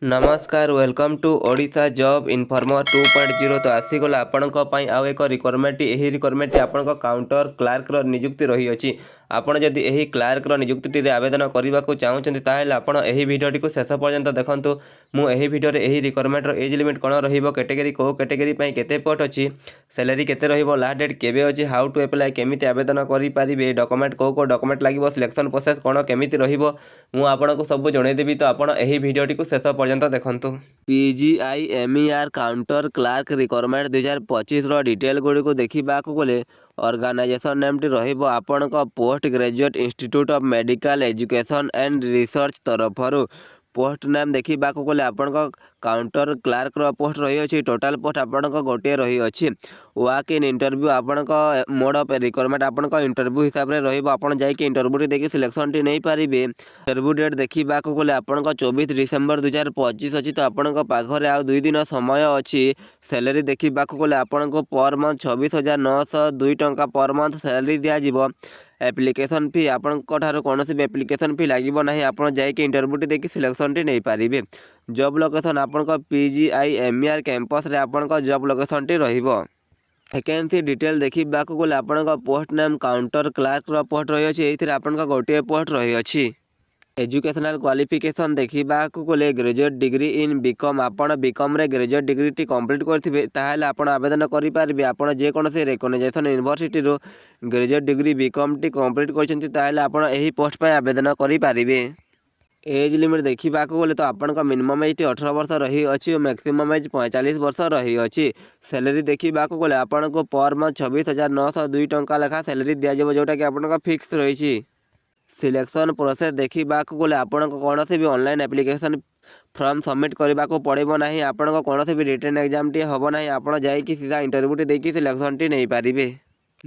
नमस्कार welcome to Odisha job informer 2.0 तो आसीगला आपणक आउ एक रिक्वायरमेंट यही रिक्वायरमेंट आपण काउंटर क्लार्क नियुक्ति रही अछि आपण जदि यही क्लार्क नियुक्ति रे आवेदन करने को चाहते ताहेले आपण एही वीडियोटी को शेष पर्यंत देखंतु मु एही वीडियो रे एही रिक्वायरमेंट एज लिमिट कोन रहिबो कैटेगरी को कैटेगरी पई केते पोस्ट अछि सैलरी केते रहिबो लास्ट डेट केबे अछि हाउ टू अप्लाई केमिति आवेदन करि पारिबे डॉक्यूमेंट को डॉक्यूमेंट लागिबो सिलेक्शन प्रोसेस कोन केमिति रहिबो मु आपनको सब जणै देबी तो आपण एही वीडियोटी को शेष पर्यंत देखंतु PGIMER counter clerk requirement 2025 detail गुडी को देखा गले ऑर्गेनाइजेशन नेम टी रहिबो आपणक post graduate institute of medical education and research तरफरु पोस्ट नाम देखा गले आपणक काउंटर क्लार्क पोस्ट रही अछि टोटल पोस्ट आपणक गोटे रही अछि वाक इन इंटरव्यू आपणक मोड ऑफ रिक्वायरमेंट आपणक इंटरव्यू हिसाब रे रहिबो आपण जाई कि इंटरव्यू टी देखि सिलेक्शन टी नै पारिबे इंटरव्यू डेट देखा गले आपणक 24 डिसेंबर 2025 अछि तो आपणक पाखरे आ 2 दिन समय अछि सैलरी देखा गले आपणक पर मंथ 26,902 टंका पर मंथ सैलरी दिया जिवो एप्लिकेशन फी आपंकर ठार कौन भी एप्लिकेशन फी लगे ना आप जाकि इंटरव्यू टी देखिए सिलेक्शन टी नहीं पारे जॉब लोकेशन आप PGIMER कैंपस रे आपंकर जॉब लोकेशन टी रहिबो वैकेंसी डिटेल देखा गले आपंकर post name counter clerk post रही है ये आपंकर गोटे पोस्ट रही है एजुकेशनल क्वालिफिकेशन देखा गले ग्रेजुएट डिग्री इन बीकॉम आपण बीकॉम रे ग्रेजुएट डिग्री टी कंप्लीट करथिबे ताहेले आपण आवेदन करि पारिबे आपण जे कोनसे रिकॉग्नाइजेशन यूनिवर्सिटी रो ग्रेजुएट डिग्री बीकॉम टी कंप्लीट करछंती ताहेले आपण एही पोस्ट पे आवेदन करि पारिबे एज लिमिट देखा गले तो आपन मिनिमम एज 18 वर्ष रही अच्छी और मैक्सिमम एज 45 वर्ष रही अच्छी सैलरी देखा गले आपन को पर मंथ 26,902 टंका लेखा सैलरी दिज्व जोटा कि आपन फिक्स रही सिलेक्शन प्रोसेस देखा गले आपन कौन भी ऑनलाइन एप्लिकेशन फॉर्म सबमिट करने को पड़ो ना आपन कौन भी रिटन एग्जाम टी हम ना आप जाकि सीधा इंटरव्यू टी देखिए सिलेक्शन टी नहीं पारे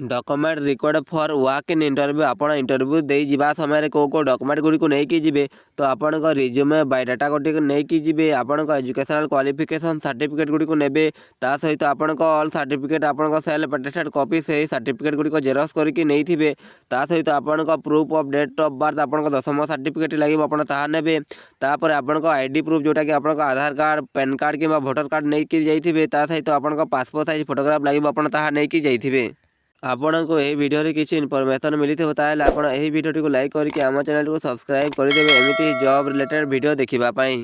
document required for work in interview आपन इंटरव्यू दे जिबा समय को डॉक्यूमेंट गुडी को नहीं कि जिबे तो आपन का रिज्यूमे बायोडाटा गोटी को नहीं कि जिबे आपन का एजुकेशनल क्वालिफिकेशन सर्टिफिकेट गुडी को नेबे ता सहित आपन का ऑल सर्टिफिकेट आपन का सेल्फ अटेस्टेड कॉपी से सर्टिफिकेट गुडी को जेरॉक्स करके नहीं थिबे ता सहित आपन का proof of date of birth आपन का 10वां सर्टिफिकेट लागिबो आपन ताहा नेबे तापर आपन का आईडी प्रूफ जोटा कि आपन का आधार कार्ड पैन कार्ड किबा वोटर कार्ड नहीं कि जाइथिबे ता सहित आपन का पासपोर्ट साइज फोटोग्राफ लागिबो आपन ताहा नहीं कि जाइथिबे आपण को यही वीडियो रे किसी इनफॉरमेशन मिली थे ताले आपण यही वीडियो को लाइक करके आम चैनल को सब्सक्राइब कर देबे एमिति जॉब रिलेटेड वीडियो देखिबा पई।